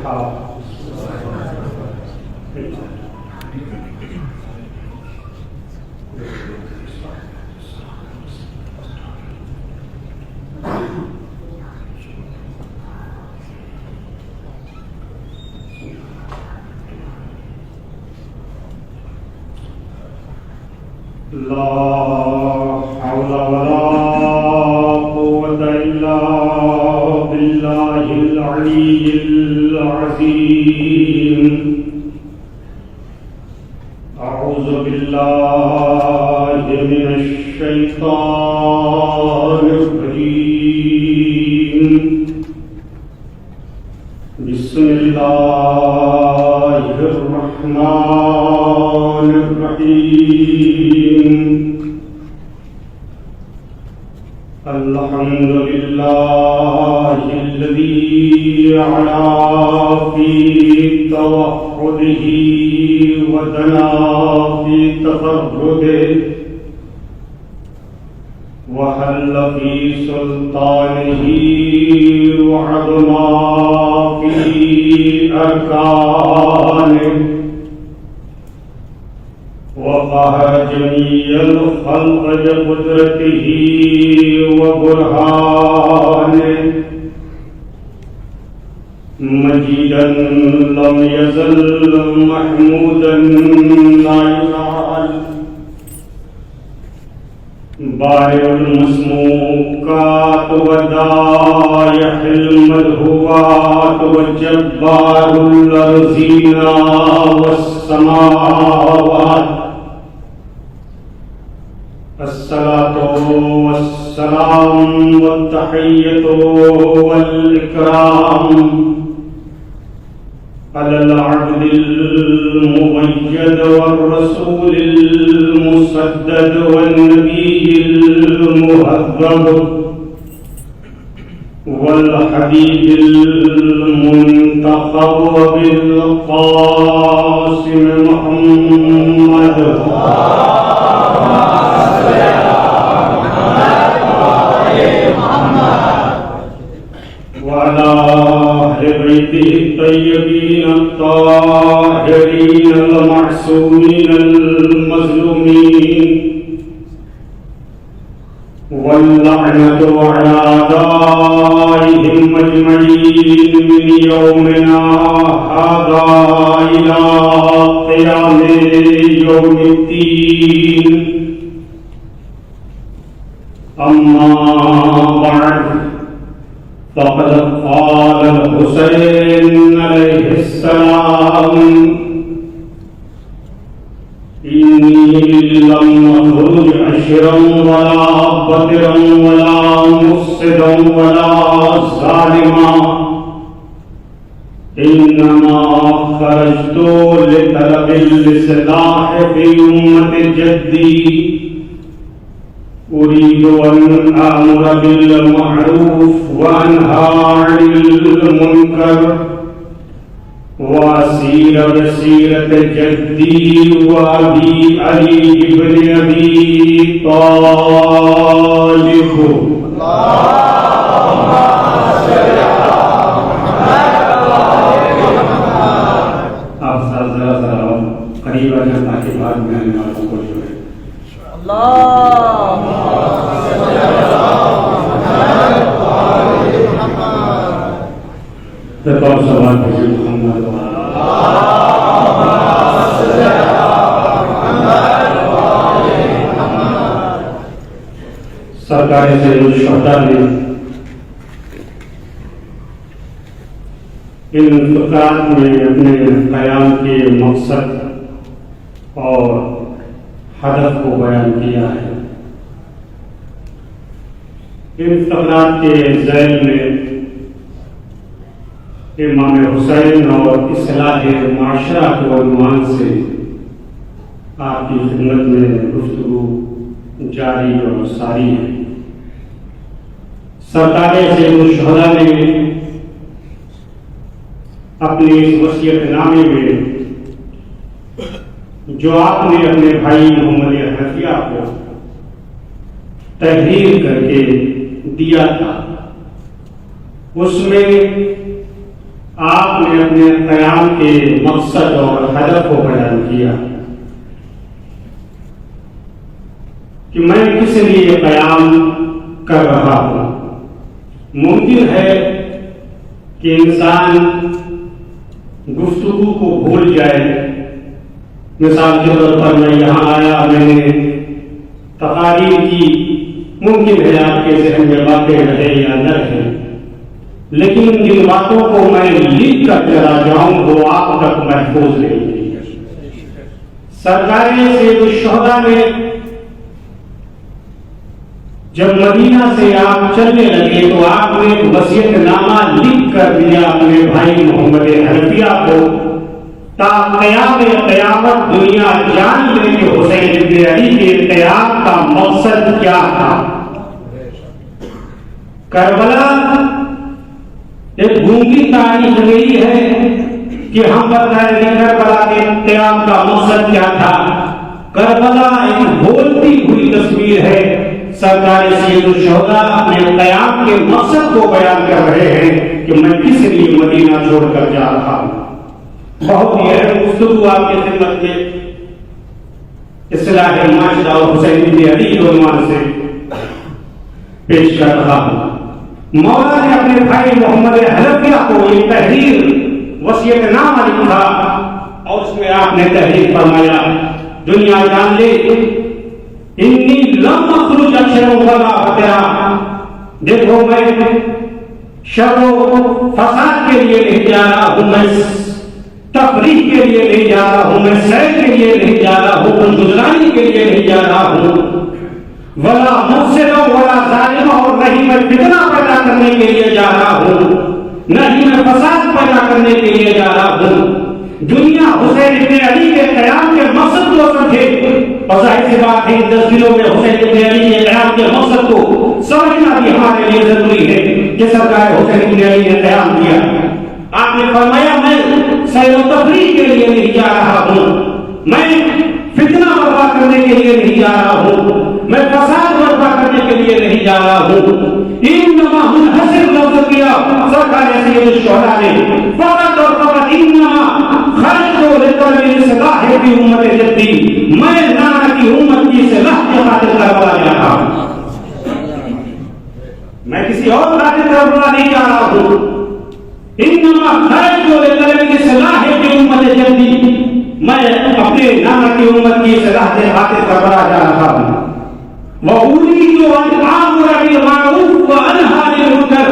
لا حول ولا قوة إلا بالله العلي العظيم. أعوذ بالله من الشيطان الرجيم. بسم الله الرحمن الرحيم. الحمد لله الذي علا في توحده ودنا في تفرده وحل في سلطانه وعظما في أركانه وقهر جميع الخلق بقدرته وبرهانه. مجيدا لم يزل محمودا لا يزال. بارئ المسموكات ودائح المدهوات وجبار الأرضين والسماوات. الصلاة والسلام والتحية والإكرام على العبد الممجد والرسول المسدد والنبي المهذب والحبيب المنتخب وبالقاسم محمد وعلى أهل بيته الطيبين الطاهرين المعصومين المظلومين. واللعنة على أعدائهم أجمعين من يومنا هذا إلى قيام يوم الدين. أما بعد، فقد قال الحسين عليه السلام: إني لم أخرج عشرا ولا بطرا ولا مفسدا ولا ظالما، إنما خرجت لطلب الإصلاح في أمة جدي، أريد أن آمر بالمعروف وأنهى عن المنكر وأسير بسيرة جدي وأبي علي بن أبي طالب. اللهم صل على محمد. آپ ذرا قریب آ جائیں تاکہ بعد میں آنے والوں کو جو ہے اللهم صل على محمد. تقول صلاة محمد سرکار سید الشہداء نے ان فقرات میں اپنے قیام کے مقصد اور ہدف کو بیان کیا ہے. ان فقرات کے ذیل میں امام حسین اور اصلاح معاشرہ کے عنوان سے آپ کی خدمت میں گفتگو جاری اور ساری ہے. سرکار سید الشہداء نے اپنے اس وصیت نامے میں جو آپ نے اپنے بھائی محمد حنفیہ کو تحریر کر کے دیا تھا، اس میں آپ نے اپنے قیام کے مقصد اور ہدف کو بیان کیا کہ میں کس لیے قیام کر رہا ہوں۔ ممکن ہے کہ انسان گفتگو کو بھول جائے۔ مثال کے طور پر میں یہاں آیا، میں نے تقاریر کی، ممکن ہے آپ کے ذہن میں باتیں رہے یا نہ رہے، لیکن جن باتوں کو میں لکھ کر چلا جاؤں وہ آپ تک محفوظ نہیں تھی۔ سرکار سید الشہداء نے جب مدینہ سے آپ چلنے لگے تو آپ نے وصیت نامہ لکھ کر دیا اپنے بھائی محمد حنفیہ کو، تا قیام قیامت دنیا جان لے کہ حسین بن علی کے قیام کا مقصد کیا تھا۔ کربلا ایک گونگی تاریخ رہی ہے کہ ہم بتائیں کہ کربلا کے قیام کا مقصد کیا تھا۔ کربلا ایک بولتی ہوئی تصویر ہے۔ سرکار سید الشہداء اپنے قیام کے مقصد کو بیان کر رہے ہیں کہ میں کس لیے مدینہ چھوڑ کر جا رہا ہوں۔ بہت ہی اہم گفتگو آپ کی خدمت میں اصلاح معاشرہ اور حسین بن علی کے عنوان سے پیش کر رہا ہوں۔ مولا نے اپنے بھائی محمد حنفیہ کو یہ تحریر وصیت نامہ لکھا اور اس میں آپ نے تحریر فرمایا، دنیا جان لے انی لم اخرج اشر ولا فترا، دیکھو میں شر و فساد کے لیے نہیں جا رہا ہوں، میں تفریح کے لیے نہیں جا رہا ہوں، میں سیر کے لیے نہیں جا رہا ہوں، گزرانی کے لیے نہیں جا رہا ہوں، ولا مفسد ولا ظالم، اور نہیں میں فتنہ پیدا کرنے کے لیے جا رہا ہوں، نہیں میں فساد پیدا کرنے کے لیے جا رہا ہوں۔ دنیا حسین بن علی کے قیام کے مقصد کو سمجھے، اور ظاہر سی بات ہے 10 دنوں میں حسین بن علی کے قیام کے مقصد کو سمجھنا بھی ہمارے لیے ضروری ہے کہ سرکار حسین بن علی نے قیام کیا۔ آپ نے فرمایا میں سیر و تفریح کے لیے نہیں جا رہا ہوں، میں فتنہ برپا کرنے کے لیے نہیں جا رہا ہوں، میں فساد برپا کرنے کے لیے نہیں جا رہا ہوں۔ انما منحصر لفظ کیا سرکار سید الشہداء نے، فقط اور فقط انما خرجت لطلب الاصلاح فی امت جدی، میں نانا کی امت کی اصلاح کی خاطر کربلا جا رہا ہوں، میں کسی اور خاطر کربلا نہیں جا رہا ہوں۔ انما خرجت لطلب الاصلاح فی امت جدی، میں اپنے نانا کی امت کی اصلاح کی خاطر کربلا جا رہا ہوں۔ وَأُرِيدُ أَنْ آمُرَ بِالْمَعْرُوفِ وَأَنْهَى عَنِ الْمُنكَرِ،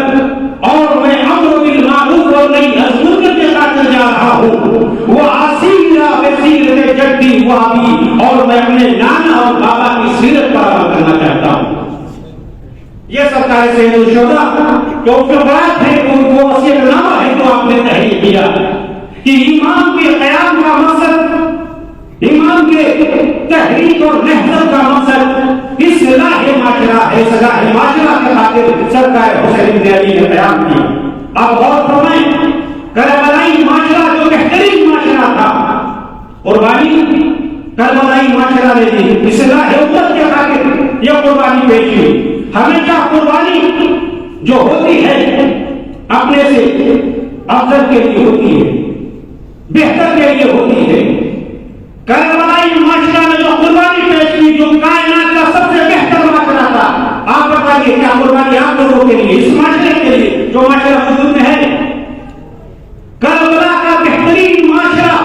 اور میں امر بالمعروف اور نہی عن المنکر کے خاطر جا رہا ہوں۔ وَأَسِيرَ بِسِيرَةِ جَدِّي وَأَبِي، اور میں اپنے نانا اور بابا کی سیرت پر عمل کرنا چاہتا ہوں۔ یہ سرکار سید الشہداء جو بات ہے وہ وصیت نامہ ہے جو آپ نے تحریر کیا کہ امام کے قیام کا مقصد، امام کے تحریک اور نہضت کا مقصد اصلاح معاشرہ ہے۔ اصلاح معاشرہ کے خاطر سرکار حسین بن علی نے قیام کیا۔ اب غور فرمائیں، کربلائی معاشرہ جو بہترین معاشرہ تھا، قربانی کربلائی معاشرہ نے دی، اصلاح امت کے خاطر یہ قربانی پیش کی۔ ہمیشہ قربانی جو ہوتی ہے اپنے سے افضل کے لیے ہوتی ہے، بہتر کے لیے ہوتی ہے۔ کربلائی معاشرہ نے جو قربانی پیش کی، جو کائنات کا سب سے بہتر معاشرہ تھا، آپ بتائیے کیا قربانی آپ لوگوں کے لیے، اس معاشرے کے لیے جو معاشرہ وجود میں ہے؟ کربلا کا بہترین معاشرہ،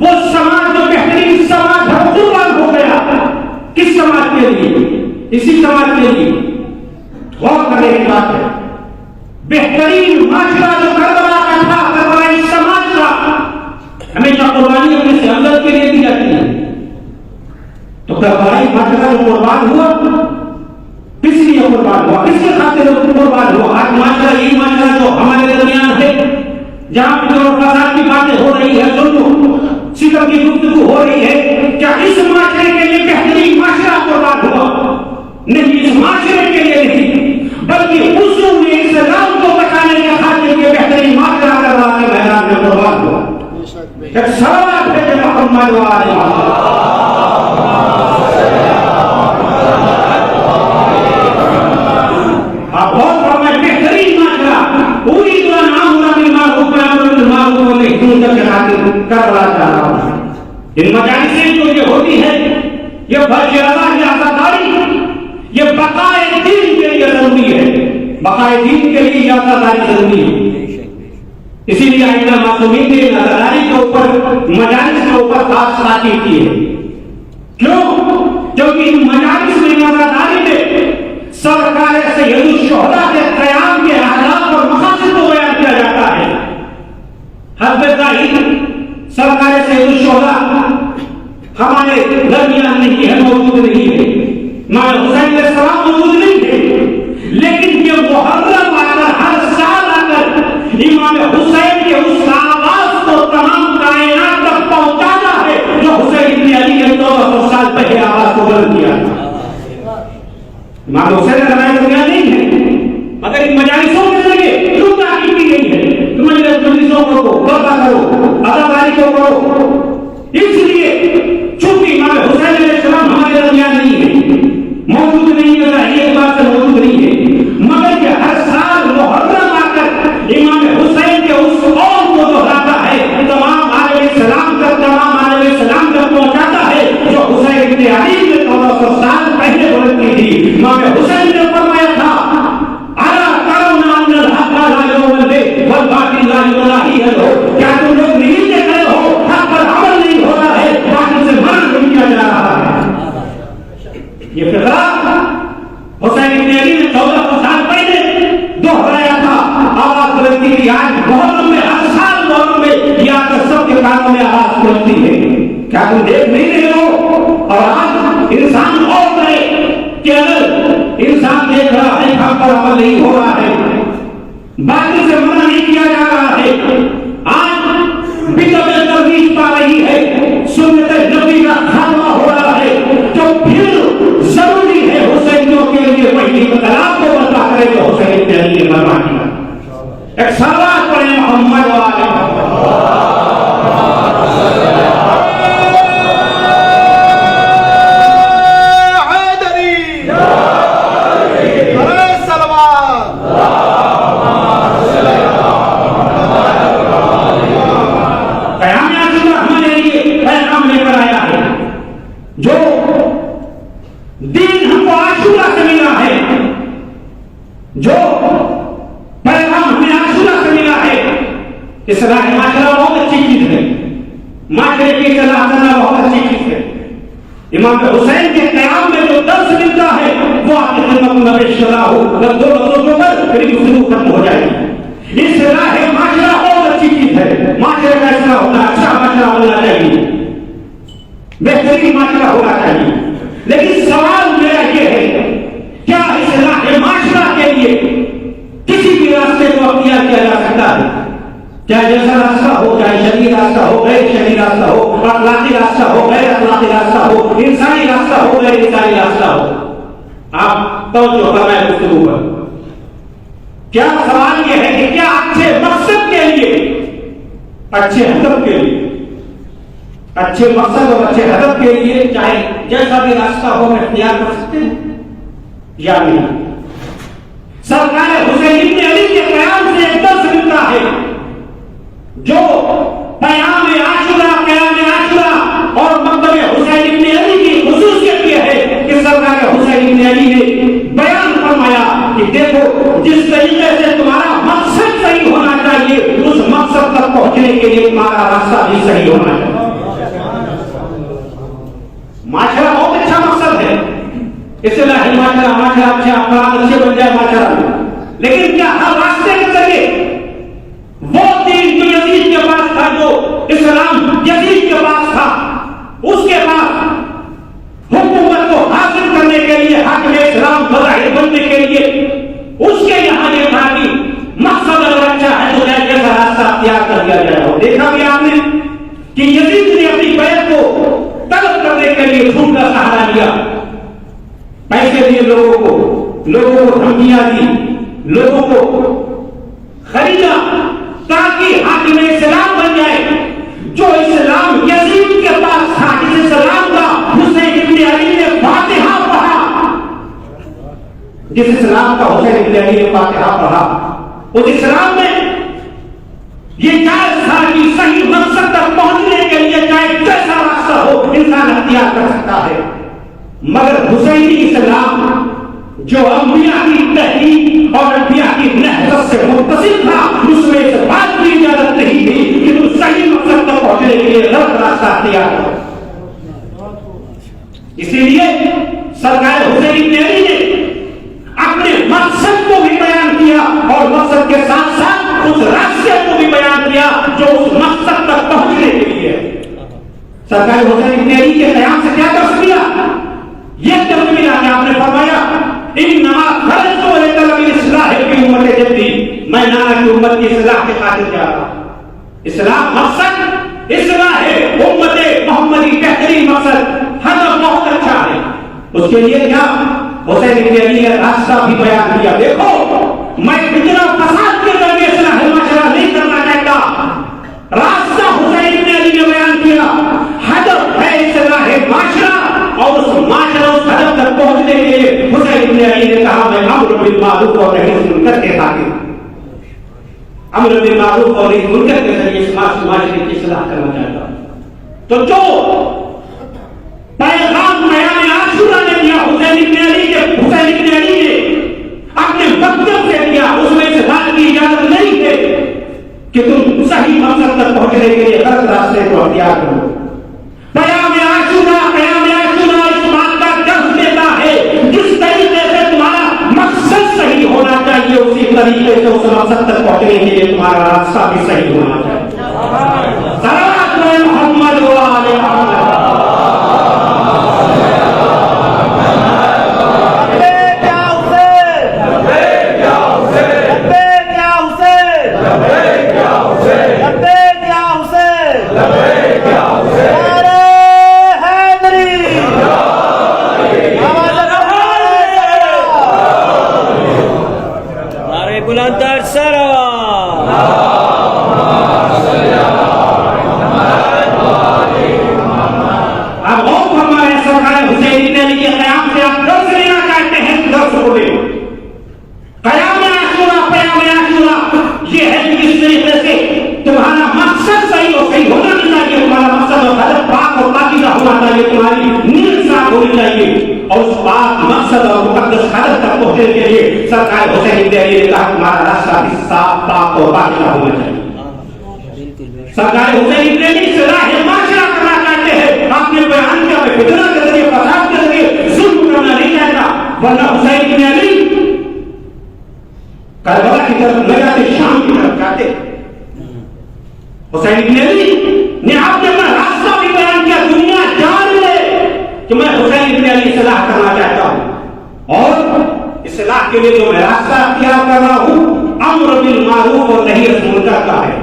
وہ سماج جو بہترین سماج ہے، قربان ہو گیا۔ کس سماج کے لیے؟ اسی سماج کے لیے۔ غور کرنے کی بات ہے، بہترین معاشرہ جو کربلا کا تھا، کربلائی سماج کا، ہمیشہ قربانی اپنے سے افضل کے لیے دی جاتی ہے۔ تو کربلائی معاشرہ جو قربان ہوا، کس لیے قربان ہوا، کس کے خاطر قربان ہوا؟ آج معاشرہ یہی معاشرہ جو ہمارے درمیان ہے، جہاں پہ جو فساد کی باتیں ہو رہی ہے، ظلم ستم کی گفتگو ہو رہی ہے، کیا اس معاشرے کے لیے بہترین معاشرہ قربان ہوا؟ نہیں، اس معاشرے کے لیے نہیں، بلکہ اصول اسلام کو بچانے کے خاطر یہ بہترین معاشرہ کربلا کے میدان میں قربان ہوا۔ ایک سوال ہے کہ محمد والے آپ بہت فرمائے بہترین معاشرہ، پوری دنیا نام ہونا بالمعروف کربلا جا رہا ہوں. ان مجالس سے جو یہ ہوتی ہے یہ بھائی اللہ کی آزاداری یہ بقائے دین کے لیے ضروری ہے. بقائے دین کے لیے یہ آزاداری ضروری ہے. اسی لیے آئندہ معصومین نے آزاداری کے اوپر مجالس کے اوپر خاص تاکید کی ہے. کیوں؟ کیونکہ ان مجالس میں آزاداری میں سرکار سید الشہداء کے قیام کے اہداف اور مقاصد کو بیان کیا جاتا ہے. حضرت سرکار سید الشہداء ہمارے درمیان نہیں ہے، موجود نہیں ہے. امام حسین علیہ السلام موجود نہیں ہے، لیکن یہ محرم آ کر ہر سال آ کر امام حسین کے اس آواز کو تمام کائنات تک پہنچاتا ہے جو حسین بن علی نے 1400 سال پہلے آواز کو بلند کیا. امام حسین کا نام دنیا نہیں ہے، مگر ان مجالسوں کے ذریعے کیوں تحقیق کی گئی ہے؟ تم مجلسوں کو برپا کرو، اداکاری کو کرو. اس لیے چونکہ امام حسین علیہ السلام ہمارے درمیان نہیں ہے، موجود نہیں ہے، ایک بات سے موجود نہیں ہے، مگر یہ ہر سال محرم آ کر امام حسین کے اس قول کو دہراتا ہے، تمام عالم اسلام تک پہنچاتا ہے جو حسین بن علی نے 1400 سال پہلے بلند کی تھی. امام حسین نے فرمایا تھا کیا تم لوگ نہیں دیکھ رہے ہو حق پر عمل نہیں ہو رہا ہے، باطل سے منع نہیں کیا جا رہا ہے. یہ فقرہ حسین بن علی نے 1400 سال پہلے دوہرایا تھا، آواز بلندی کی. آج محرم میں ہر سال محرم میں یا کر سب کے کانوں میں آواز بلندی ہے. کیا تم دیکھ نہیں رہے ہو؟ اور آج انسان غور کرے کہ اگر انسان دیکھ رہا ہے حق پر عمل نہیں ہو رہا ہے، باطل سے منع نہیں کیا جا رہا ہے، آج بدعت ترویج پا رہی ہے، سنت نبی کا خاتمہ ہو رہا ہے، تو پھر ضروری ہے حسینیوں کے لیے وہی انقلاب کو برپا کرے جو حسین بن علی نے برپا کیا. ایک صلوات پڑھیں محمد و آل محمد. جو دین ہم کو عاشورہ سے ملا ہے، جو پیغام ہمیں عاشورہ سے ملا ہے، اصلاح معاشرہ بہت اچھی چیز ہے، معاشرے کی اصلاح کرنا بہت اچھی چیز ہے. امام حسین کے قیام میں جو درس ملتا ہے وہ آپ کی خدمت میں پیش کر رہا ہوں. اگر دو لفظوں پر میری گفتگو ختم ہو جائے گی. اصلاح معاشرہ بہت اچھی چیز ہے، معاشرے کا اصلاح ہونا، اچھا معاشرہ ہونا چاہیے، بہترین معاشرہ ہونا چاہیے. لیکن سوال میرا یہ ہے کیا اصلاح معاشرہ کے لیے کسی بھی راستے کو اختیار کیا جا سکتا ہے؟ چاہے جیسا راستہ ہو، چاہے شرعی راستہ ہو، غیر شرعی راستہ ہو، اخلاقی راستہ ہو، غیر اخلاقی راستہ ہو، انسانی راستہ ہو، غیر انسانی راستہ ہو. آپ توجہ فرمائیں گفتگو پر. کیا سوال یہ ہے کہ کیا اچھے مقصد کے لیے، اچھے ہدف کے لیے، اچھے مقصد اور اچھے ہدف کے لیے چاہے جیسا بھی راستہ ہو ہم اختیار کر سکتے ہیں یا نہیں؟ سرکار حسین بن علی کے قیام سے ایک درس ملتا ہے جو قیام عاشورہ اور مکتب حسین بن علی کی خصوصیت یہ ہے کہ سرکار حسین بن علی نے بیان فرمایا کہ دیکھو جس طریقے سے تمہارا مقصد صحیح ہونا چاہیے اس مقصد تک پہنچنے کے لیے تمہارا راستہ بھی صحیح ہونا چاہیے. معاشرہ بہت اچھا مقصد ہے، اصلاح معاشرہ اچھے افراد اچھے بن جائے معاشرہ میں، لیکن کیا ہر راستے کے ذریعے وہ دین جو یزید کے پاس تھا، جو اسلام یزید کے پاس تھا، اس کے پاس حکومت کو حاصل کرنے کے لیے، حاکم اسلام بظاہر بننے کے لیے، اس کے یہاں یہ تھا کہ مقصد اگر اچھا ہے تو ایسا راستہ اختیار کر دیا جائے. اور دیکھا بھی آپ نے کہ یزید نے اپنی بیعت کو طلب کرنے کے لیے جھوٹ کا سہارا لیا، پیسے دیے لوگوں کو دھمکیاں دی، لوگوں کو خریدا تاکہ حاکم اسلام بن جائے. جو اسلام یزید کے پاس تھا، جس اسلام کا حسین بن علی نے فاتحہ پڑھا، جس اسلام کا حسین بن علی نے فاتحہ پڑھا، اس اسلام میں یہ جائز تھا کہ صحیح مقصد مقصد تک پہنچنے کے لیے چاہے جیسا راستہ ہو انسان اختیار کر سکتا ہے، مگر حسینی اسلام جو انبیاء کی تحریک اور انبیاء کی نہضت سے متصل تھا، اس میں اس بات کی اجازت نہیں تھی کہ تم صحیح مقصد تک پہنچنے کے لیے غلط راستہ اختیار کرو۔ اسی لیے سرکار حسین ابن علی نے اپنے مقصد کو بھی بیان کیا اور مقصد کے ساتھ ساتھ اس راستے کو بھی بیان کیا جو اس مقصد تک پہنچنے کے لیے ہے۔ سرکار حسین ابن علی کے قیام سے کیا کر سکیا؟ یہ ترجمہ ملا کہ آپ نے فرمایا انما خرجت لطلب الاصلاح فی امت جدی، میں نانا کی امت کی اصلاح کے خاطر جا رہا ہوں۔ اصلاح مقصد اصلاح ہے، امت محمدی بہترین مقصد، ہدف بہت اچھا ہے۔ اس کے لیے کیا حسین ابن علی نے راستہ بھی بیان کیا۔ دیکھو میں فتنہ فساد کے ذریعے اصلاح معاشرہ نہیں کرنا چاہتا، راستہ حسین ابن علی نے بیان کیا، ہدف ہے اصلاح معاشرہ، اور اس معاشرہ اس ہدف تک پہنچنے کے لیے حسین ابن علی نے کہا میں امر بالمعروف اور نہی عن المنکر کے خاطر، امر بالمعروف اور نہی عن المنکر کے ذریعے اس معاشرے کی اصلاح کرنا چاہتا ہوں۔ تو جو پیغام قیام عاشورہ نے دیا حسین ابن علی نے اپنے مقصد سے دیا، اس میں اس بات کی اجازت نہیں ہے کہ تم صحیح مقصد تک پہنچنے کے لیے غلط راستے کو اختیار کرو۔ قیام عاشورہ اس بات کا درس دیتا ہے جس طریقے سے تمہارا مقصد صحیح ہونا چاہیے، اسی طریقے سے اس مقصد تک پہنچنے کے لیے تمہارا راستہ بھی صحیح ہونا چاہیے۔ صلوات محمد و آل محمد۔ اور اس بات مقصد اور مقدس ہدف تک پہنچنے کے لیے سرکار حسین ابن علی نے کہا تمہارا راستہ بھی صاف پاک اور پاکیزہ ہونا چاہیے۔ سرکار حسین ابن علی اصلاح معاشرہ کرنا چاہتے ہیں، آپ نے بیان کیا میں فتنہ کے ذریعے فساد کے ذریعے ظلم کرنا نہیں چاہتا، ورنہ حسین ابن علی کربلا کی طرف نہ جاتے، شام کی طرف جاتے۔ حسین ابن علی نے آپ نے اپنا راستہ بھی بیان کیا، دنیا جان لے کہ میں حسین ابن علی اصلاح کرنا چاہتا ہوں، اور اصلاح کے لیے جو میں راستہ اختیار کر رہا ہوں امر بالمعروف اور نہی عن المنکر کا ہے۔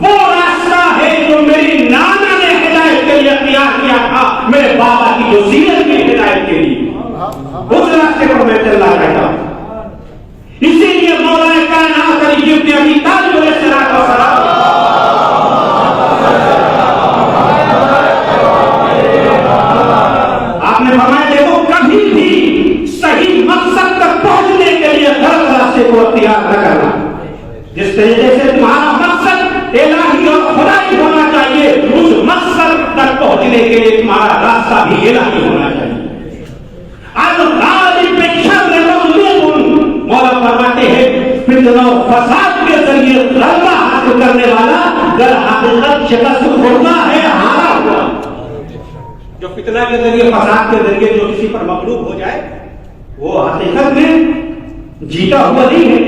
وہ راستہ ہے جو میری نانا نے ہدایت کے لیے اختیار کیا تھا، میرے بابا کی جو سیرت کی ہدایت کے لیے، اس راستے پر میں چلنا چاہتا ہوں۔ اسی لیے مولا کائنات علی ابن ابی طالب علیہ السلام آپ نے فرمایا دیکھو کبھی بھی صحیح مقصد تک پہنچنے کے لیے غلط راستے کو اختیار نہ کرنا۔ جس طریقے سے تمہارا مقصد الہی اور خدائی ہونا چاہیے، اس مقصد تک پہنچنے کے لیے تمہارا راستہ بھی الہی ہونا چاہیے۔ الغالب بالشر مغلوب، مولا فرماتے ہیں فتنہ و فساد کے ذریعے غلبہ حاصل کرنے والا در حقیقت شکست خوردہ ہے، ہارا ہوا۔ جو فتنہ کے ذریعے فساد کے ذریعے جو کسی پر مغلوب ہو جائے وہ حقیقت میں جیتا ہوا نہیں ہے،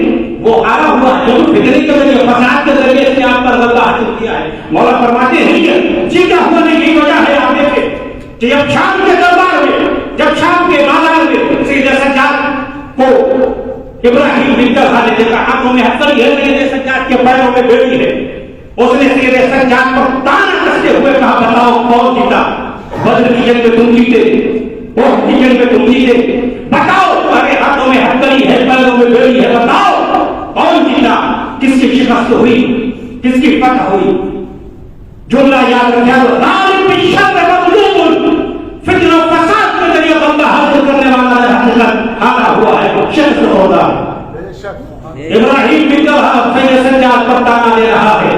وہ ہارا ہوا ہے۔ جو فتنے کے ذریعے فساد کے ذریعے اس نے آپ پر غلبہ حاصل کیا ہے، مولا فرماتے ہیں کہ جیتا ہوا نہیں، کی وجہ ہے آپ دیکھیں کہ جب شام کے دربار میں، جب شام کے بازار میں سید سجاد کو ابراہیم بن طلحہ نے دیکھا، ہاتھوں میں ہتھیلی ہے، سید سجاد کے پیروں میں بیڑی ہے، اس نے سید سجاد پر تانا کستے ہوئے کہا بتاؤ کون جیتا؟ بدر کی جنگ میں تم جیتے، احد کی جنگ میں تم جیتے، بتاؤ تمہارے ہاتھوں میں ہتھیلی ہے، پیروں میں بیڑی ہے، بتاؤ کون جیتا؟ کس کی شکست ہوئی، کس کی فتح ہوئی؟ جملہ یاد رکھا، غالب بالشر مغلوب، فتنہ و فساد کے ذریعے غلبہ حاصل کرنے والا ہے، حقیقت ہارا ہوا ہے، شکست ہوگا۔ ابراہیم بن طلحہ سید سجاد پر تانا دے رہا ہے،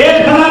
1000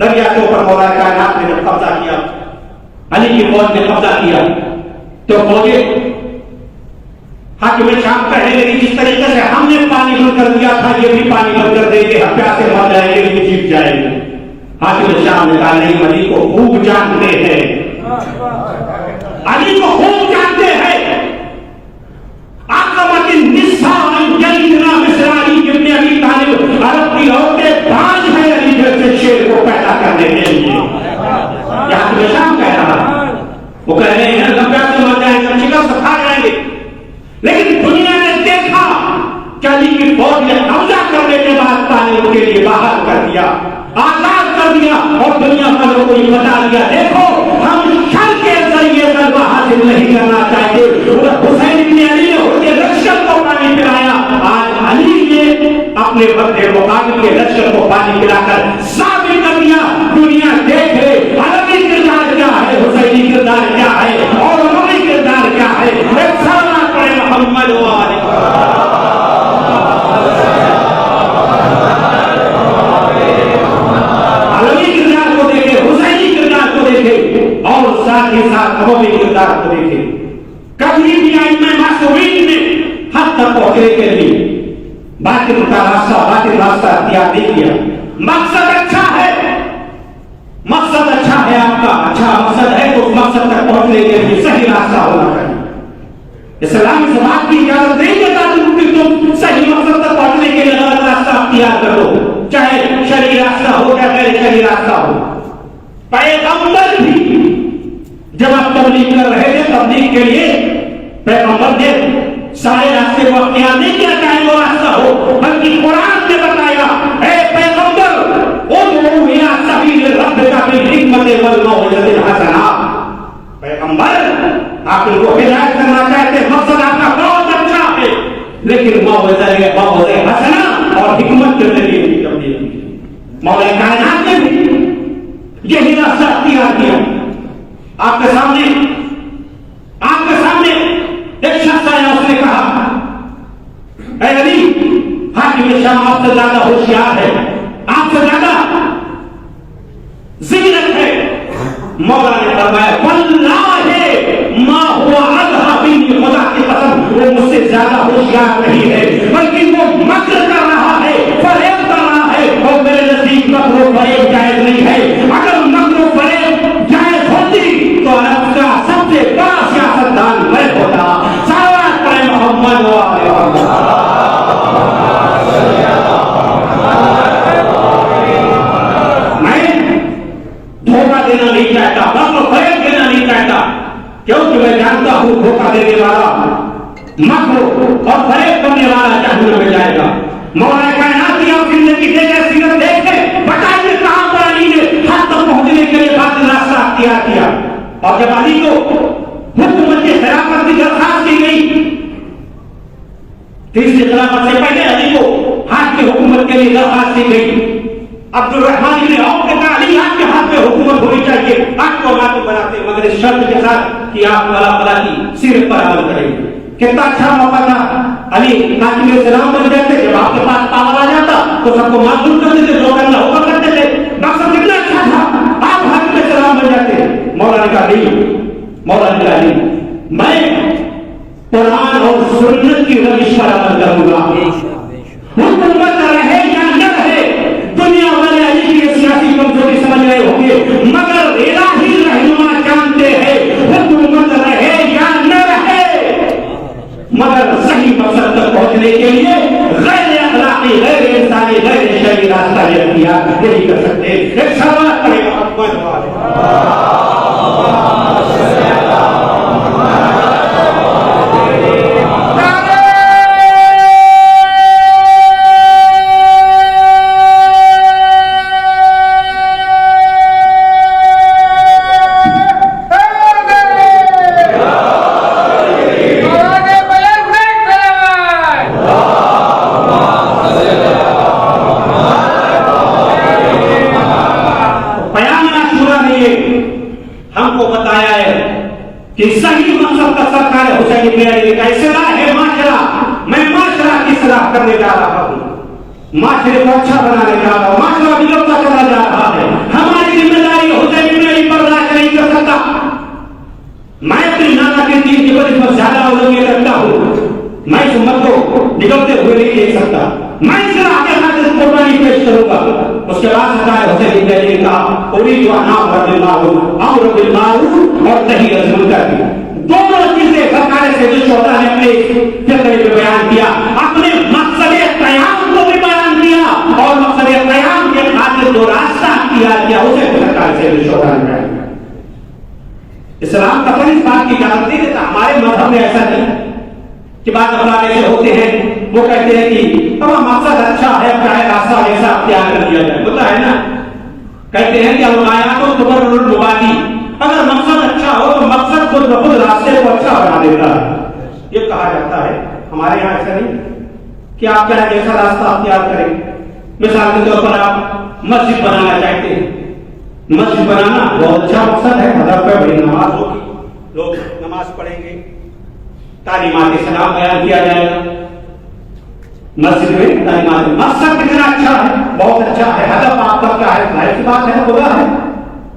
دریا کے اوپر مولا کائنات نے جب قبضہ کیا، علی کی فوج نے قبضہ کیا، تو فوجیں حاکم شام کہنے لگی جس طریقے سے ہم نے پانی بند کر دیا تھا یہ بھی پانی بند کر دیں گے، ہم پیاسے مر جائیں گے لیکن جیت جائیں گے۔ حاکم شام نے کہا نہیں، علی کو خوب جانتے ہیں، علی کو خوب جانتے ہیں۔ عقبۃ النساء جلدنا مصر علی ابن ابی طالب، عرب کی عورتیں باز ہیں علی جیسے شیر کو پیدا کرنے کے لیے۔ یہ حاکم شام کہہ رہا، وہ کہہ رہے ہیں ہم پیاسے مر جائیں گے، ہم شکست کھا جائیں گے، لیکن دنیا نے دیکھا کہ علی کی فوج نے قبضہ کرنے کے بعد پانی ان کے لیے باہر کر دیا، آزاد کر دیا، اور دنیا والوں کو یہ بتا دیا دیکھو ہم شر کے ذریعے غلبہ حاصل نہیں کرنا چاہتے۔ حسین ابن علی نے ان کے لشکر کو پانی پلایا، آج علی نے اپنے بدلے مقابل کے لشکر کو پانی پلا کر ثابت کر دیا دنیا دیکھے عربی کردار کیا ہے، حسینی کردار کیا ہے، اور عربی کردار کیا ہے۔ ایک سلام پڑے محمد اور ساتھ ہی ساتھ عربی کردار کو دیکھیں۔ کبھی بھی ائمہ معصومین نے حد تک پہنچنے کے لیے باطل کا راستہ اختیار نہیں کیا۔ مقصد اچھا ہے، مقصد اچھا ہے، آپ کا اچھا مقصد ہے تو اس مقصد تک پہنچنے کے لیے صحیح راستہ ہونا چاہیے۔ اسلام اس بات کی اجازت نہیں دیتا کہ تم صحیح مقصد تک پہنچنے کے لیے غلط راستہ اختیار کرو، چاہے شرعی راستہ ہو یا غیر شرعی راستہ ہو۔ پیغمبر بھی جب آپ تبلیغ کر رہے تھے، تبلیغ کے لیے پیغمبر نے سارے راستے کو اختیار نہیں کیا چاہے وہ راستہ ہو، بلکہ قرآن نے بتایا اے پیغمبر ادعو الی سبیل ربک بالحکمت والموعظۃ الحسنہ۔ پیغمبر آپ ان کو ہدایت کرنا چاہتے، مقصد آپ کا بہت اچھا ہے، لیکن موعظہ حسنہ اور حکمت کے ذریعے بھی تبلیغ کی۔ مولا کائنات نے بھی یہی راستہ اختیار کیا۔ آپ کے سامنے ایک شخص آیا، اس نے کہا اے علی، حاکم شام آپ سے زیادہ ہوشیار ہے، آپ سے زیادہ زینت ہے۔ مولا نے فرمایا واللہ ما هو اضحى مني، خدا کی قسم وہ مجھ سے زیادہ ہوشیار نہیں ہے، بلکہ وہ مکر کر رہا ہے، فریب کر رہا ہے، اور میرے نزدیک مکر و فریب جائز نہیں ہے۔ اگر مکر و فریب جائز ہوتی تو عرب کا سب سے بڑا سیاستدان میں ہوتا۔ صلوات پڑھیں محمد و آل محمد۔ دینا نہیں چاہتا، مکر و فریب دینا نہیں چاہتا، کیونکہ میں جانتا ہوں دھوکہ دینے والا، مکر اور فریب کرنے والا جہنم میں جائے گا۔ مولا کائنات کی آپ زندگی سے سیرت دیکھیں، بتائیے کہاں پر علی نے حد تک پہنچنے کے لیے باطل راستہ اختیار کیا۔ اور جب علی کو حکومت کی خلافت کی درخواست کی گئی، تیسری خلافت سے پہلے علی کو ہاتھ کی حکومت کے لیے درخواست کی گئی، عبد الرحمن بن عوف نے کہا علی آپ کے ہاتھ میں حکومت ہونی چاہیے، آپ کو حاکم بناتے، مگر اس شرط کے ساتھ کہ آپ اللہ تعالیٰ کی سیرت پر عمل کریں گے۔ کتنا اچھا موقع تھا، علی حاکم اسلام بن جاتے، جب آپ کے پاس پاور آ جاتا تو سب کو معذور کر دیتے، جو کرنا ہوگا کرتے تھے، مقصد کتنا اچھا تھا، آپ حاکم اسلام بن جاتے۔ مولا نے کہا نہیں، میں قرآن اور سنت کی روش پر عمل کروں گا، حکومت رہے یا نہ رہے۔ دنیا والے علی کی سیاسی کمزوری سمجھ رہے ہوں گے، مگر الہی رہنما جانتے ہیں حکومت رہے یا نہ رہے، مگر صحیح مقصد تک پہنچنے کے لیے غیر اخلاقی، غیر انسانی، غیر شرعی راستہ اختیار نہیں کر سکتے۔ ایک سوال کرے گا معاشرے کو اچھا بنانے جا رہا ہوں. معاشرہ بگڑتا چلا جا رہا ہے. ہماری ذمہ داری حسین بن علی برداشت نہیں کر سکتا. میں اپنی نانا کے دین کی وجہ پر زیادہ اولویت رکھتا ہوں. میں اس امت کو بگڑتے ہوئے نہیں دیکھ سکتا. میں اس راہ کے خاطر قربانی پیش کروں گا. اس کے بعد سرکار حسین بن علی نے کہا اريد ان امر بالمعروف امر بالمعروف اور نہی عن المنکر. دونوں چیزیں سرکار سے جو شہدا نے اپنے فقہ میں بیان کیا, اپنے مقصد قیام کو بھی بیان کیا اور مقصد قیام کے خاطر جو راستہ کیا اسے سرکار سے جو شہدا نے بیان کیا. اسلام کا اس بات کی اجازت نہیں دیتا. ہمارے مذہب میں ایسا نہیں کہ بعض افراد ایسے ہوتے ہیں وہ کہتے ہیں کہ ہمارا مقصد اچھا ہے چاہے راستہ ایسا اختیار کر دیا جائے. ہوتا ہے نا, کہتے ہیں کہ الغایات تبرر المبادی. اگر مقصد اچھا ہو تو مقصد خود بخود راستے کو اچھا بنا دیتا ہے. یہ کہا جاتا ہے. ہمارے یہاں ایسا نہیں کہ آپ چاہے جیسا راستہ اختیار کریں. مثال کے طور پر آپ مسجد بنانا چاہتے ہیں. مسجد بنانا بہت اچھا مقصد ہے. ہدف پہ بڑی نماز ہوگی, لوگ نماز پڑھیں گے, تعلیمات اسلام بیان کیا جائے گا مسجد میں. تعلیمات مقصد کتنا اچھا ہے, بہت اچھا ہے. ہدف آپ کا کیا ہے؟ ظاہر سی بات ہے خدا ہے.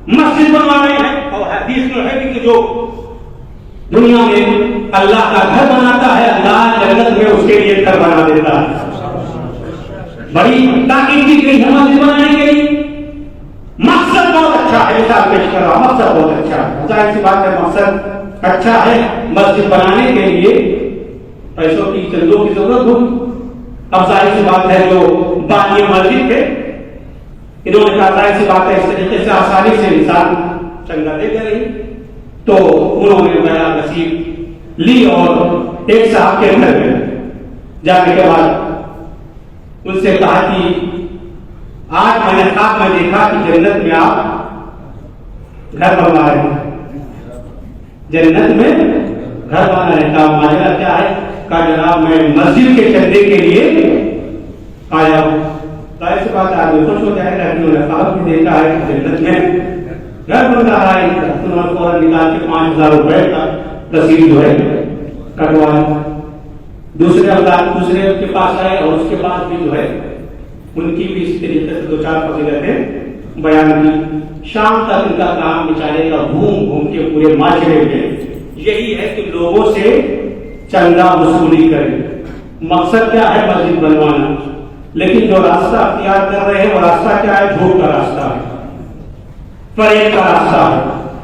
مسجد بنوا رہے ہیں اور حدیث میں ہے کہ جو دنیا میں اللہ کا گھر بناتا ہے اللہ جنت میں اس کے لیے گھر بنا دیتا ہے. بڑی تاکید کی گئی ہے مسجد بنانے کے لیے. مقصد بہت اچھا ہے. مثال پیش کر رہا ہوں, مقصد بہت اچھا ہے. ظاہر سی بات ہے مقصد اچھا ہے. مسجد بنانے کے لیے پیسوں کی چندوں کی ضرورت ہوگی. اب ظاہر سی بات ہے جو بانی مسجد تھے انہوں نے کہا ظاہر سی بات ہے اس طریقے سے آسانی سے انسان چنگا دے دے رہی, تو انہوں نے بیان نصیب لی اور ایک صاحب کے گھر میں جانے کے بعد ان سے کہا کہ آج میں نے خواب میں دیکھا کہ جنت میں آپ گھر بنوا رہے ہیں. جنت میں گھر بنا رہے. کا ماجرا کیا ہے؟ کہا جناب میں مسجد کے چندے کے لیے آیا ہوں. ظاہر سی بات آدمی خوش ہو جائے گا. انہوں نے خواب بھی دیکھا ہے کہ جنت میں گھر بن رہا ہے. انہوں نے فوراً نکال کے 5,000 روپے کا رسید جو ہے کٹوایا. دوسرے افراد دوسرے کے پاس آئے اور اس کے بعد بھی جو ہے ان کی بھی اس طریقے سے 2-4 فضیلتیں بیان کی. شام تک ان کا کام بیچارے کا گھوم گھوم کے پورے معاشرے میں یہی ہے کہ لوگوں سے چندہ وصولی کرے. مقصد کیا ہے؟ مسجد بنوانا. لیکن جو راستہ اختیار کر رہے ہیں وہ راستہ کیا ہے؟ جھوٹ کا راستہ ہے, فریب کا راستہ ہے.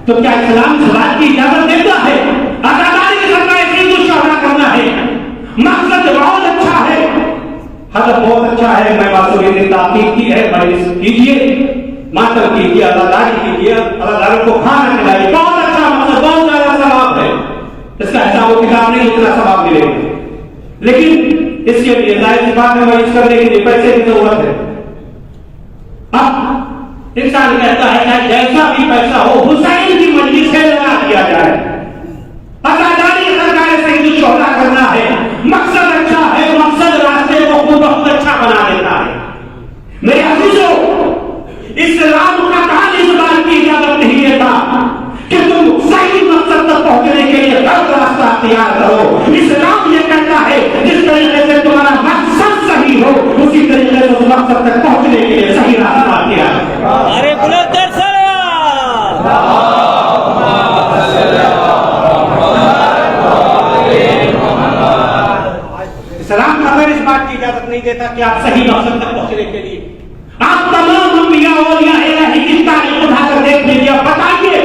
تو کیا اسلام اس بات کی اجازت دیتا ہے آزادی کی سرکار سے شہرا کرنا ہے؟ مقصد بہت اچھا ہے, ہدف بہت اچھا ہے. میں معصومیت نے تحقیق کی ہے, مجلس کیجیے, ماتم کیجیے, عزاداری کیجیے, عزاداروں کو کھانا کھلائیے. بہت اچھا مقصد, بہت زیادہ ثواب ہے. اس کا حساب و کتاب نہیں, اتنا ثواب ملے گا. لیکن اس کے لیے ظاہر سی بات ہے مجلس کرنے کے لیے پیسے کی ضرورت ہے. اب انسان کہتا ہے کہ جیسا بھی پیسہ ہو حسین کی مجلس سے لگا دیا جائے. عزاداری سرکار سید الشہداء کرنا ہے. مقصد اچھا ہے, مقصد راستے کو خود بخود اچھا بنا دیتا ہے. میرے عزیزو, اسلام کا کہاں اس بات کی اجازت نہیں دیتا کہ تم صحیح مقصد تک پہنچنے کے لیے غلط راستہ اختیار کرو. اسلام یہ کہتا ہے جس طریقے سے تمہارا مقصد صحیح ہو اسی طریقے سے اس مقصد تک پہنچنے کے لیے صحیح راستہ اختیار کرو. ارے بلند اسلام کا اس بات کی اجازت نہیں دیتا کہ آپ صحیح مقصد تک پہنچنے کے لیے آپ تمام انبیاء اولیاء الہی کی تاریخ اٹھا کر دیکھ لیجیے, بتائیے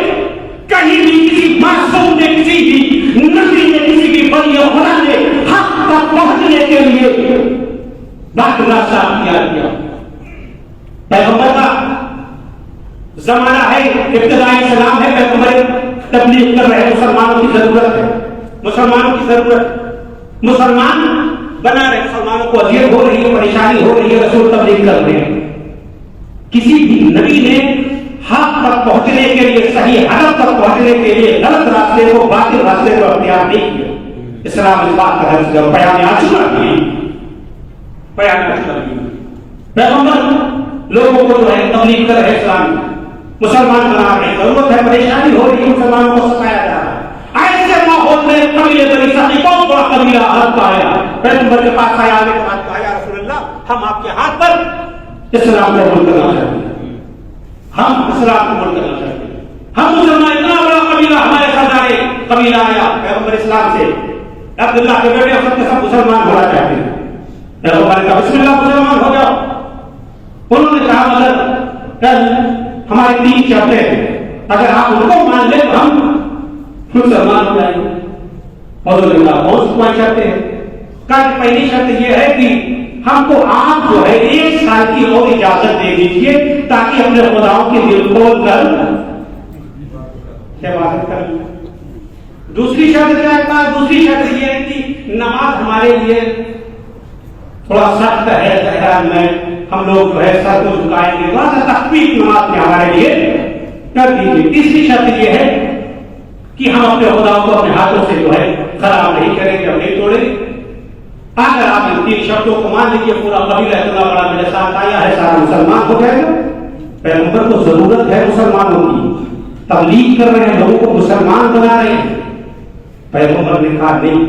کہیں بھی کسی معصوم نے, کسی بھی نبی نے, کسی بھی ولی خدا نے حق تک پہنچنے کے لیے بات راستہ اختیار کیا. پیغمبر کا زمانہ ہے, ابتدائی اسلام ہے, پیغمبر تبلیغ کر رہے, مسلمانوں کی ضرورت ہے, مسلمانوں کی ضرورت, مسلمان بنا رہے, مسلمانوں کو اذیت ہو رہی ہے, پریشانی ہو رہی ہے, رسول تبلیغ کر رہے ہیں. کسی بھی نبی نے حق تک پہنچنے کے لیے, صحیح ہدف تک پہنچنے کے لیے غلط راستے کو, باطل راستے کو اختیار نہیں کیا. اسلام اس بات کا حرص کر بیان عاشورہ کی, بیان عاشورہ کی. پیغمبر لوگوں کو جو ہے تبلیغ کر رہے, اسلام مسلمان بنا رہے, ضرورت ہے, پریشانی ہو رہی ہے, مسلمانوں کو ستایا جا رہا ہے. ایسے ماحول میں قبیلے بنی سعد بہت بڑا قبیلہ عرب کا آیا, پیغمبر کے پاس آیا, آنے کے بعد کہا یا رسول اللہ ہم آپ کے ہاتھ پر اسلام کو قبول کرنا چاہتے ہیں. ہم اسلام کو قبول کرنا چاہتے ہیں. ہم مسلمان اتنا بڑا قبیلہ ہمارے خزانے قبیلہ آیا پیغمبر اسلام سے, عبداللہ کے بیٹے اور سب کے سب مسلمان ہونا چاہتے ہیں. پیغمبر کا بسم اللہ مسلمان ہو جاؤ. انہوں نے کہا مگر ہمارے 3 شرطیں ہیں, اگر آپ ان کو مان لیں تو ہم مسلمان ہو جائیں گے. اور بہت سی شرطیں ہیں. پہلی شرط یہ ہے کہ ہم کو آپ جو ہے 1 سال کی اور اجازت دے دیجیے تاکہ اپنے خداؤں کے دل کھول کر عبادت کر لیں. دوسری شرط کیا ہے؟ دوسری شرط یہ ہے کہ نماز ہمارے لیے تھوڑا سخت ہے, ظاہر میں ہم لوگ جو ہے سر کو جھکائیں گے, تھوڑا سا تخفیف نماز میں ہمارے لیے کر دیجیے. تیسری شرط یہ ہے کہ ہم اپنے خداؤں کو اپنے ہاتھوں سے جو ہے خراب نہیں کریں گے, ہم نہیں توڑیں گے. اگر آپ ان 3 شرطوں کو مان لیجیے پورا قبیلہ اتنا بڑا میرے ساتھ آیا ہے, سارا مسلمان ہو جائے گا. پیغمبر کو ضرورت ہے مسلمانوں کی, تبلیغ کر رہے ہیں, لوگوں کو مسلمان بنا رہے ہیں. پیغمبر نے کہا نہیں,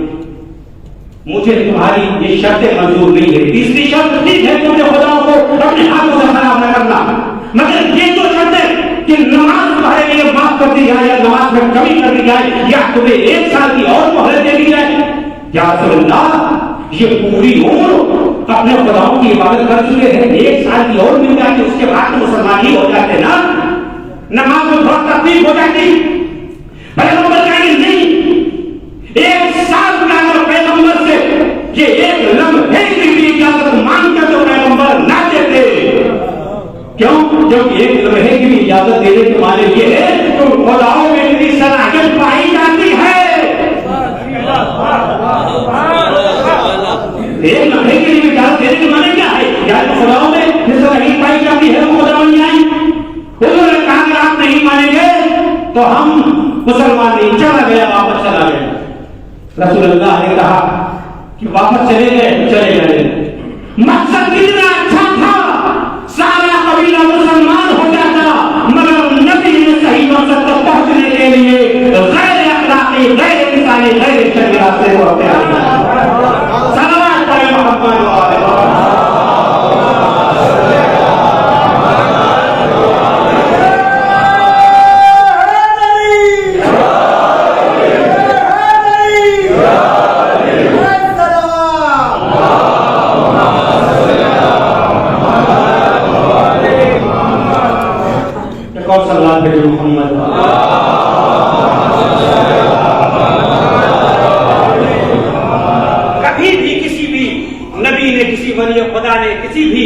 مجھے تمہاری یہ شرطیں منظور نہیں ہے. تیسری شرط ٹھیک ہے تم نے خداؤں کو اپنے ہاتھوں سے خراب نہ کرنا, مگر یہ جو شرط ہے کہ نماز تمہارے لیے معاف کر دی جائے یا نماز میں کمی کر دی جائے یا تمہیں 1 سال کی اور مہلت دے دی جائے. یا رسول اللہ, یہ پوری عمر اپنے خداؤں کی عبادت کر چکے ہیں, 1 سال کی اور مل جاتی, اس کے بعد مسلمان ہی ہو جاتے نا, نماز میں تھوڑا تکلیف ہو جاتی. پیغمبر کہیں نہیں, 1 سال کا اگر پیغمبر سے یہ 1 لمحے کی بھی اجازت مانگ کر تو پیغمبر نہ دیتے. کیوں؟ جب 1 لمحے کی بھی اجازت دینے کے معنی یہ ہے تو خداؤں میں اتنی صلاحیت پائی جاتی ہے. 1 لمحے کے لیے اجازت دینے کے معنی کیا ہے؟ یا تو خداؤں میں صلاحیت پائی جاتی ہے, وہ خداؤں نہیں آئی. انہوں نے کہا کہ آپ نہیں مانیں گے تو ہم مسلمان نہیں. چلا گیا, واپس چلا گیا. رسول اللہ نے کہا کہ واپس چلے گئے. مقصد کتنا اچھا تھا, سارا قبیلہ مسلمان ہو جاتا, مگر نبی نے صحیح مقصد تک پہنچنے کے لیے غیر اخلاقی, غیر انسانی, غیر شرعی راستے کو اختیار کیا. صلوات پڑھیں محمد و آل محمد. محمد کبھی بھی کسی بھی نبی نے, کسی ولی خدا نے, کسی بھی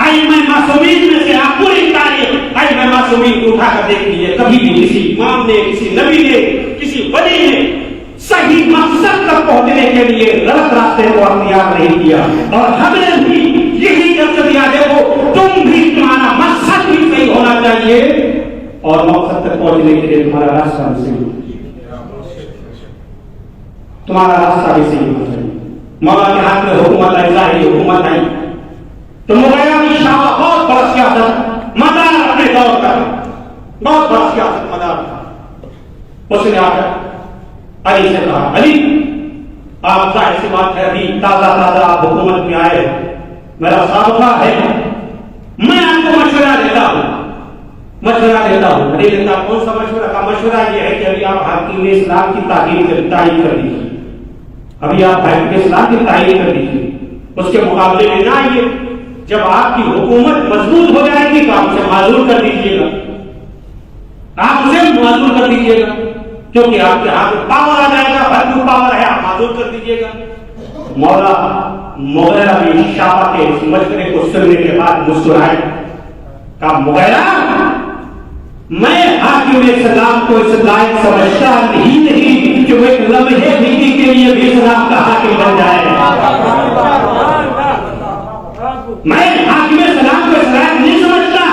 ائمہ معصومین میں سے آپ پوری تاریخ ائمہ معصومین کو اٹھا کر دیکھ لیجیے, کبھی بھی کسی امام نے, کسی نبی نے, کسی ولی نے صحیح مقصد تک پہنچنے کے لیے غلط راستے کو اختیار نہیں کیا. اور ہم نے بھی یہی درس دیا, دیکھو تم بھی تمہارا مقصد بھی صحیح ہونا چاہیے اور مقصد تک پہنچنے کے لیے تمہارا راستہ بھی صحیح ہونا چاہیے. تمہارا راستہ بھی صحیح ہونا چاہیے. مولا کے ہاتھ میں حکومت ہے, ظاہری حکومت ہے, تو مغیرہ کی شاہ بہت بڑا سیاست مدار اپنے دور کا, بہت بڑا سیاست مدار تھا. اس نے آ کر علی سے کہا, علی آپ ظاہر سی بات ہے ابھی تازہ آپ حکومت میں آئے, میرا سابقہ ہے, میں آپ کو مشورہ دیتا ہوں. علی نے کہا کون سا مشورہ؟ کا مشورہ یہ ہے کہ ابھی آپ حاکم اسلام کی تعین کر دیجیے, ابھی آپ حاکم اسلام کی تعین کر دیجیے, اس کے مقابلے میں نہ آئیے. جب آپ کی حکومت مضبوط ہو جائے گی تو آپ اسے معذور کر دیجیے گا, آپ اسے معذور کر دیجیے گا, کیونکہ آپ کے ہاتھ میں پاور آ جائے گا, بھرپور پاور ہے, آپ معذور کر دیجیے گا. مولا مغیرہ بھی شاہ کے اس مشورے کو سننے کے بعد مسکرائے, کہا مغیرہ میں حاکم اسلام کو اس لائق سمجھتا ہی نہیں کہ وہ ایک لمحے بھی کے لیے بھی اسلام کا حاکم بن جائے. میں حاکم اسلام کو اس لائق نہیں سمجھتا,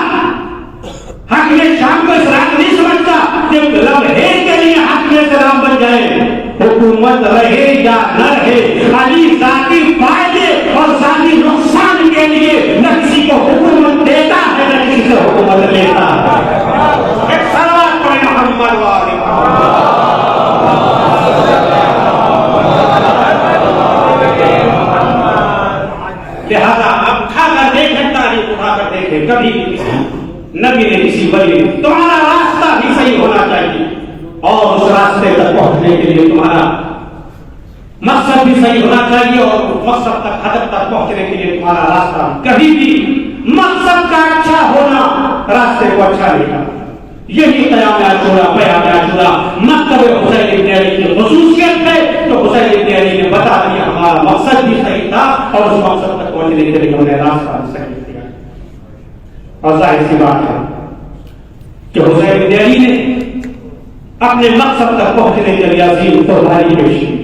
حاکم شام کو اس لائق نہیں سمجھتا کہ ایک لمحے کے لیے حاکم اسلام بن جائے. حکومت رہے یا نہ رہے, علی ذاتی فائدے اور ذاتی نقصان کے لیے نہ کسی کو حکومت دیتا ہے نہ کسی سے حکومت لیتا ہے. ایک صلوات پڑھیں محمد و آل محمد. اٹھا کر دیکھیں، تاریخ اٹھا کر دیکھیں، کبھی بھی نبی نے کسی ولی تمہارا راستہ بھی صحیح ہونا چاہیے اور اس راستے تک پہنچنے کے لیے تمہارا مقصد بھی صحیح ہونا چاہیے اور مقصد تک ہدف تک پہنچنے کے لیے تمہارا راستہ کبھی بھی مقصد کا اچھا ہونا راستے کو اچھا نہیں کرتا. یہی قیام عاشورہ بیان عاشورہ مکتب حسین ابن علی کی خصوصیت ہے. تو حسین ابن علی نے بتا دیا ہمارا مقصد بھی صحیح تھا اور اس مقصد تک پہنچنے کے لیے ہم نے راستہ بھی صحیح کیا. اور ظاہر سی بات ہے کہ حسین ابن علی نے اپنے مقصد تک پہنچنے کے لیے عظیم قربانی پیش کی.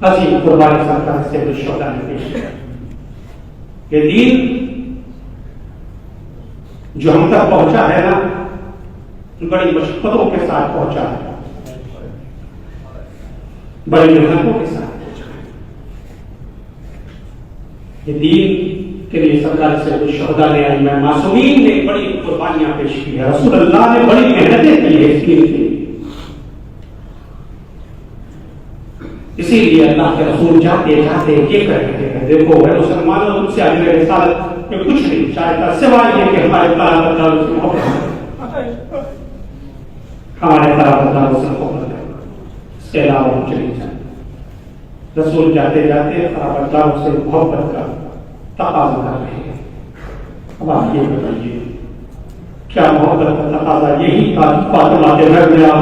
عظیم قربانی سرکار سے الشہداء نے پیش کیا. یہ دین جو ہم تک پہنچا ہے نا بڑی مشقتوں کے ساتھ پہنچا ہے، بڑی محنتوں کے ساتھ پہنچا ہے. یہ دین کے لیے سرکار سے الشہداء نے ائمہ معصومین نے بڑی قربانیاں پیش کی ہے. رسول اللہ نے بڑی محنتیں کی ہے اس دین کے لیے. اسی لیے اللہ کے رسول جاتے جاتے یہ کہتے ہیں دیکھو اے مسلمانوں تم سے اجر رسالت میں کچھ نہیں چاہتا سوائے یہ کہ ہمارے قرابت داروں سے محبت ہے، ہمارے قرابت داروں سے محبت ہے، اس کے علاوہ کچھ نہیں چاہتا. رسول جاتے جاتے قرابت داروں سے محبت کا تقاضا کر رہے ہیں. اب آپ یہ بتائیے کیا محبت کا تقاضا یہی تھا فاطمہ کے گھر میں آپ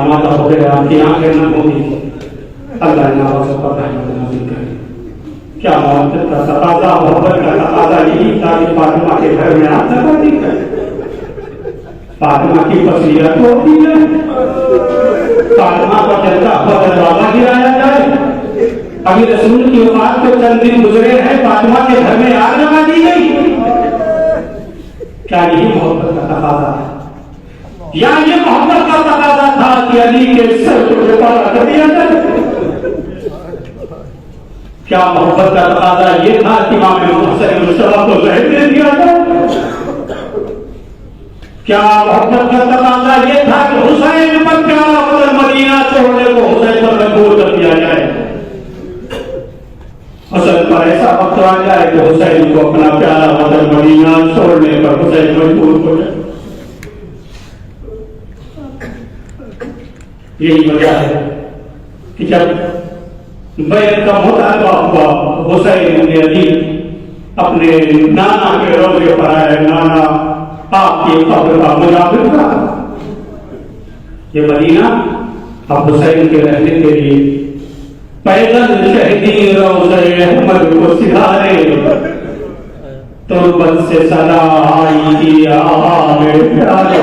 ماتا ہو گیا آپ کی آنکھیں نہ ہوگی اللہ نے آواز پر رحمت نازل کرے. کیا محبت کا تقاضا محبت کا تقاضا یہی تھا کہ فاطمہ کے گھر میں آپ نہ کرے. فاطمہ کی فصیلت ہوتی ہے فاطمہ کا چلتا ہوا دروازہ گرایا جائے. ابھی رسول کی وفات کو چند دن گزرے ہیں فاطمہ کے گھر میں آگ لگا دی گئی. کیا یہی محبت کا تقاضا ہے یا یہ محبت کا تقاضا تھا کہ علی کے سر کو دوبارہ کر دیا جائے؟ کیا محبت کا تقاضا یہ تھا کہ امام حسین مشتبہ کو زہر دے دیا جائے؟ کیا محبت کا تقاضا یہ تھا کہ حسین پر پیارا وطن مدینہ چھوڑنے کو حسین پر مجبور کر دیا جائے؟ حسین پر ایسا وقت آ جائے کہ حسین کو اپنا پیارا وطن مدینہ چھوڑنے پر حسین مجبور ہو جائے. یہی وجہ ہے کہ جب بیعت کا مطالبہ ہوا حسین بن علی اپنے نانا کے روضے پر آئے. نانا آپ کی قبر کا مجاور تھا. یہ مدینہ اب حسین کے رہنے کے لیے پیدل شہدی روضے احمد کو سدھارے تربت سے صدا آئی کی آہا پیارے.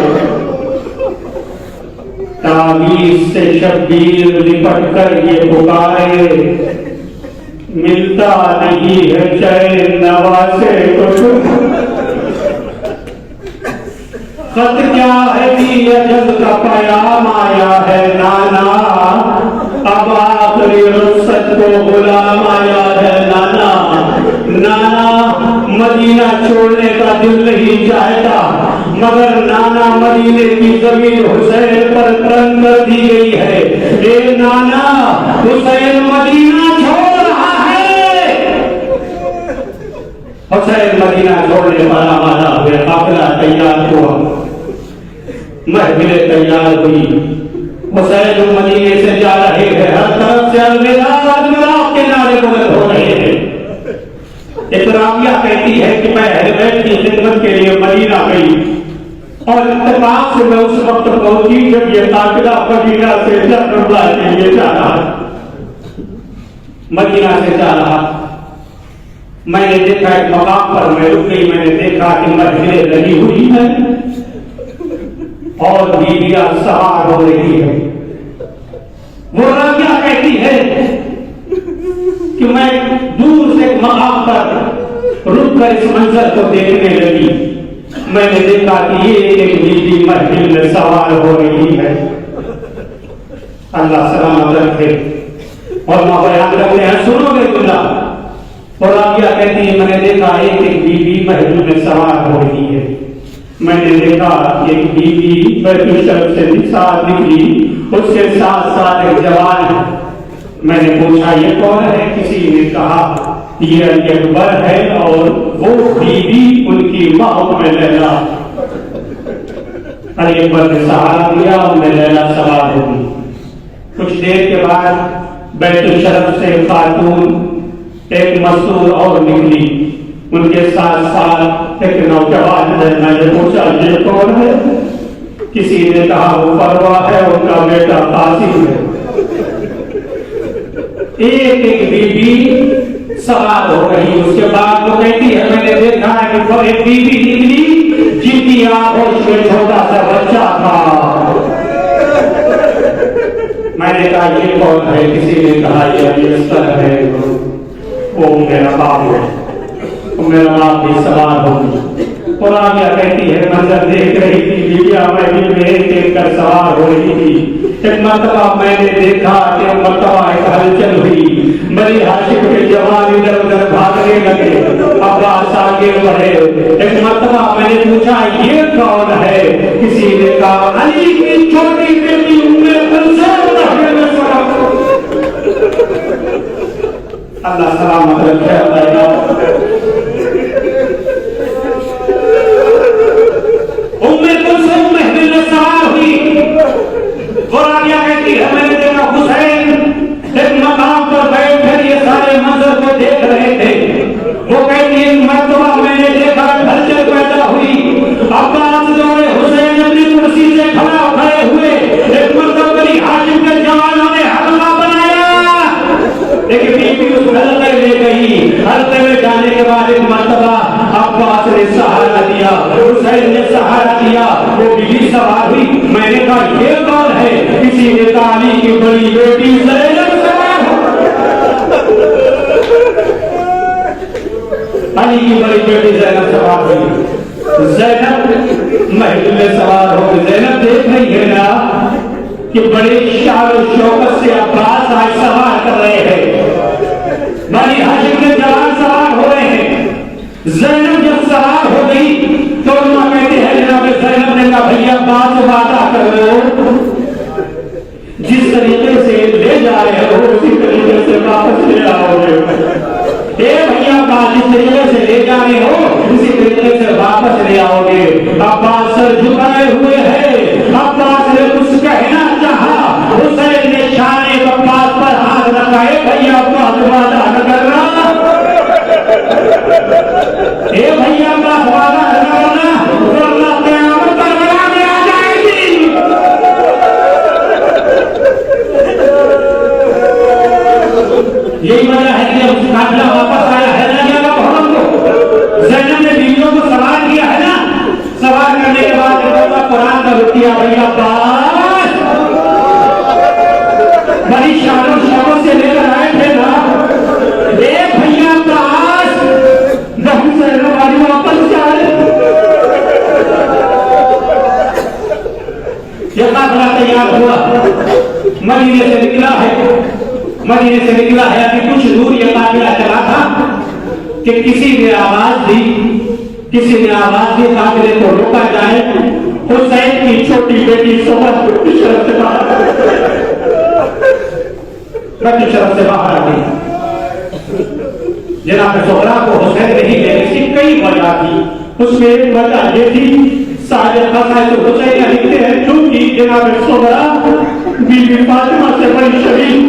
تعویذ سے شبیر لپٹ کر یہ پکارے ملتا نہیں ہے چین نواسے کو. خط کیا ہے دی اجل کا پیام آیا ہے نانا اب آخری رخصت کو غلام آیا ہے نانا. نانا مدینہ چھوڑنے کا دل نہیں چاہتا مگر نانا مدینے کی زمین حسین پر ترنگ کر دی گئی ہے. اے نانا حسین مدینہ چھوڑ رہا ہے. حسین مدینہ چھوڑنے پر آمادہ ہوئے. قافلہ تیار ہوا، محفل تیار ہوئی. حسین مدینے سے جا رہے ہیں، ہر طرف سے الوداع الوداع کے نعرے بلند ہو رہے ہیں. ایک راویہ کہتی ہے کہ میں اہل بیت کی خدمت کے لیے مدینہ گئی اور اتفاق سے میں اس وقت پہنچی جب یہ قافلہ مدینہ سے کربلا کے لیے جا رہا. مدینہ سے جا رہا میں نے دیکھا ایک مقام پر میں رک گئی. میں نے دیکھا کہ محفلیں لگی ہوئی ہیں اور بیویاں سوار ہو رہی ہے. وہ راویہ کہتی ہے کہ میں دور سے ایک مقام پر رک کر اس منظر کو دیکھنے لگی. میں نے دیکھا کہ یہ ایک بیوی محفل میں سوار ہو رہی ہے. اللہ سلامت رکھے اور ماں بیان رکھتے ہیں. سنو گے تمہا اور راویہ کہتی ہے میں نے دیکھا ایک بیوی محفل میں سوار ہو رہی ہے. میں نے دیکھا ایک بیوی بیت الشرف سے ساتھ نکلی، اس کے ساتھ ساتھ ایک جوان میں نے پوچھا یہ کون ہے؟ کسی نے کہا یہ علی اکبر ہے اور وہ بیوی ان کی ماں میں لیلا۔ علی اکبر نے سہارا دیا اور میں لیلا سوار ہوگی۔ کچھ دیر کے بعد بیت الشرف سے خاتون ایک مزدور اور نکلی، ان کے ساتھ ساتھ ایک نوجوان ہے۔ میں نے پوچھا یہ کون ہے؟ کسی نے کہا وہ پروا ہے، ان کا بیٹا قاسم ہے۔ ایک ایک بیوی سوار ہو رہی، اس کے بعد وہ کہتی ہے میں نے دیکھا ہے کہ وہ ایک بیوی نکلی جن کی آنکھوں میں چھوٹا سا بچہ تھا۔ میں نے کہا یہ کون ہے؟ کسی نے کہا یہ علی اصغر ہے، وہ میرا باپ ہے، وہ میرا باپ بھی سوار ہوگی۔ قرآن کہتی ہے منظر دیکھ رہی تھی بیویاں محل میں ایک کر سوار ہو رہی تھی۔ ایک مرتبہ میں نے دیکھا کہ مرتبہ ایک ہلچل ہوئی، بنی ہاشم کے جوان ادھر ادھر بھاگنے لگے، عباس آگے بڑھے۔ ایک مرتبہ میں نے پوچھا یہ کون ہے؟ کسی نے کہا علی کی چھوٹی بیٹی ام کلثوم رضی اللہ عنہا۔ اللہ سلامت رکھے۔ قرآنیہ کہتی ہے میں نے دیکھا حسین ایک مقام پر بیٹھ کر یہ سارے منظر کو دیکھ رہے تھے۔ وہ کہتی ہے مرتبہ میں نے دیکھا ہلچل پیدا ہوئی، عباس دوڑے، حسین اپنی کرسی سے کھڑے ہوئے۔ ایک مرتبہ بنی ہاشم کے جوانوں نے حلقہ بنایا، ایک بیوی اس حلقے لے گئی۔ حلقے میں جانے کے بعد ایک مرتبہ عباس نے سہارا دیا، حسین نے سہارا دیا، وہ بیوی سوار ہوئی۔ میں نے کہا یہ کون ہے؟ کسی نے کہا علی کی بڑی بیٹی زینب سوار ہو۔ علی کی بڑی بیٹی زینب سوار ہوئی۔ زینب محل میں سوار ہو۔ زینب دیکھ رہی ہے نا کہ بڑے شان و شوکت سے عباس آج سوار کر رہے ہیں، بنی ہاشم کے جوان سوار ہو رہے ہیں۔ زینب جب سوار ہو گئی تو علماء کہتے ہیں جناب زینب نے کہا بھیا بات وعدہ کر لو، جس طریقے سے لے جا رہے ہو اسی طریقے سے واپس لے آؤ گے۔ اے بھیا بات جس طریقے سے لے جا رہے ہو اسی طریقے سے واپس لے آؤ گے۔ عباس سر جھکائے ہوئے ہے، عباس نے کچھ کہنا چاہا، حسین نے شان عباس پر ہاتھ رکھا ہے، بھیا بات وعدہ نہ کرنا، اے بھیا بات وعدہ نہ کرنا ورنہ قیامت پر برابر آ جائے گی۔ یہی وجہ ہے کہ اس قافلہ واپس آیا ہے نا محرم کو، زینب نے بیویوں کو سوار کیا ہے نا، سوار کرنے کے بعد قرآن کا رکیا بھیا عباس بڑی شان و شوکت سے لے کر آئے تھے نا، اے بھیا عباس بہت سے ہماری واپس جائے۔ یہ قافلہ تیار ہوا، مدینے سے نکلا ہے، مدینے سے نکلا ہے، ابھی کچھ دور یہ قافلہ چلا تھا کہ کسی نے آواز دی قافلے کو روکا جائے۔ حسین کی چھوٹی بیٹی صحبت بیت الشرف سے باہر آ گئی۔ جناب زہرا کو حسین نہیں لے، اس کی کئی وجہ تھی، اس میں ایک وجہ یہ تھی سارے قصائد حسین لکھتے ہیں کیونکہ جناب زہرا بی بی فاطمہ سے بڑی شریف،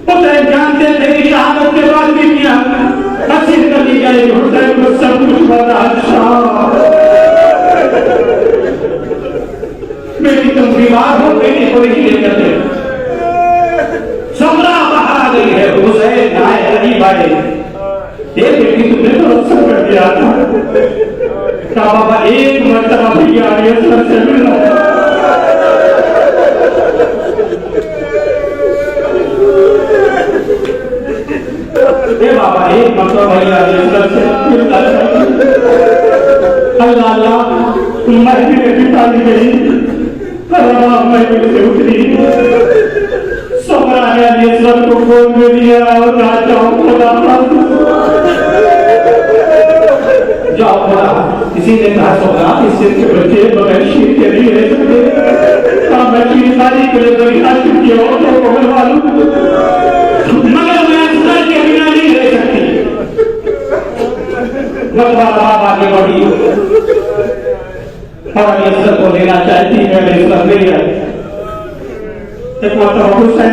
حسین جانتے تھے کہ شہادت کے بعد بھی کیا حاصل کر لی جائے گی، حسین کو سب کچھ بادشاہ میری تم بیمار ہو، بیٹی کو نہیں لے کرتے۔ زہرا باہر آ گئی ہے، حسین آئے، علی آئے، یہ بیٹی تم نے تو اکثر کر دیا تھا، کہا بابا ایک مرتبہ بھی علی اصغر سے ملنا۔ اے بابا ایک مرتبہ بھی علی اصغر سے ملنا چاہیے۔ اللہ اللہ مہدی نے بتائی گئی، روا مہدی سے اتری، سہرا نے علی اصغر کو فون میں دیا اور کہا جاؤ خدا جاؤ خدا۔ کسی نے کہا سہرا اس سے کے بچے بغیر شیر کے نہیں رہ سکتے، کہا میں شیر شادی کے لیے ذریعہ کی عورتوں کو ملوا لوں، مگر میں اصغر کے بنا نہیں رہ سکتی۔ مطلب آپ آگے بڑھی اور یہ اصغر کو لینا چاہتی ہے، میں اصغر نہیں ہے۔ ایک مرتبہ حسین